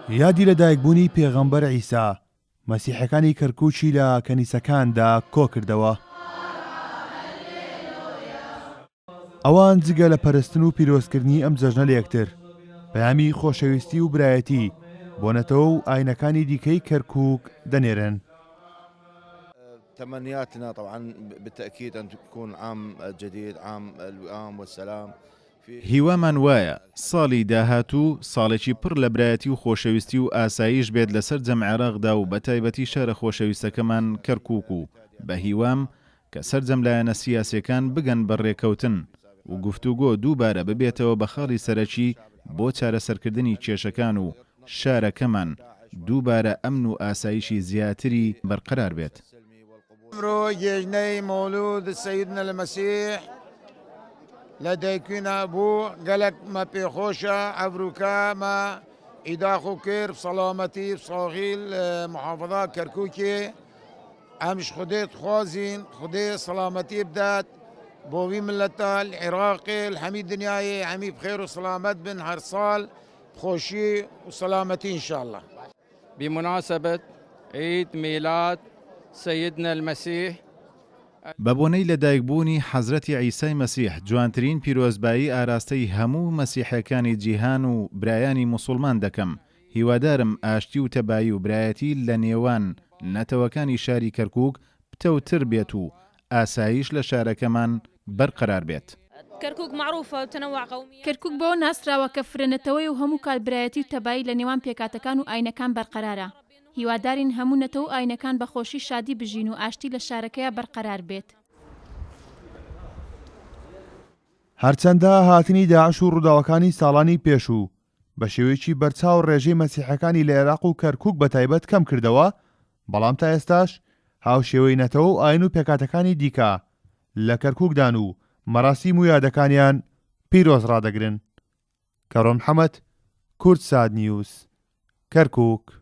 یادی لەدایکبوونی پێغەمبەر عیسا مەسیحەکانی کەرکووکی لە کەنیسەکاندا کۆ کردەوە. ئەوان جگە لە پەرستن و پیرۆزکردنی ئەم جەژنە لە یەکتر پەیامی خۆشەویستی و برایەتی بۆ نەتەوە و ئاینەکانی دیکەی کەرکووک دەنێرن. تمنياتنا طبعا بالتأكيد أن تكون عام جديد، عام الوئام والسلام. هیوامان وایە ساڵی داهاتوو ساڵێکی پڕ لە برایەتی و خۆشەویستی و ئاسایش بێت لەسەر جەم عێراقدا و بەتایبەتی شارە خۆشەویستەکەمان کەرکووک و بە هیوام کە سەرجەم لایەنە سیاسیەکان بگەن بەڕێکەوتن و گفتوگۆ دووبارە ببێتەوە بە خاڵی سەرەکی بۆ چارەسەرکردنی کێشەکان و شارەکەمان دووبارە ئەمن و ئاسایشی زیاتری بەرقەرار بێت. امرو جێژنەی مولود سيدنا المسيح لديكنا بو قالك ما بيخوشة عبروكا ما إداخو كير بسلامتي بصاغيل محافظة كركوكي أمش خديت خوازين خديت سلامتي بدات بوي ملتا العراقي الحميد دنياي عمي بخير وسلامت بن هرصال خوشي وسلامتي إن شاء الله. بمناسبة عيد ميلاد سيدنا المسيح بە بۆنەی لەدایکبوونی حەزرەتی عیسای مەسیح جوانترین پیرۆزبایی ئاراستەی هەموو مەسیحەکانی جیهان و برایانی موسڵمان دەکەم. هیوادارم ئاشتی و تەبایی و برایەتی لە نێوان نەتەوەکانی شاری کەرکووک پتەوتر بێت و ئاسایش لە شارەکەمان بەرقەرار بێت. کەرکووک بۆ ناسراوە کە فرێنەتەوەی و هەموو کات برایەتی و تەبایی لە نێوان پێکاتەکان و ئاینەکان بەرقەرارە. هیوادارین هەموو نەتەوە و ئاینەکان بە خۆشی شادی بژین و ئاشتی لە شارەکەیە بەرقەرار بێت. هەرچەندە هاتنی داعش و ڕووداوەکانی ساڵانی پێشوو بە شێوەیەکی بەرچاو ڕێژەی مەسیحەکانی لە عێراق و کەرکووک بەتایبەت کەم کردەوە، بەڵام تا ئێستاش هاوشێوەی نەتەوە و ئاین و پێکاتەکانی دیکە لە کەرکووکدان و مەراسیم و یادەکانیان پیرۆز ڕادەگرن. کەڕۆن محەمەد، کورد ساد نیوز، کەرکووک.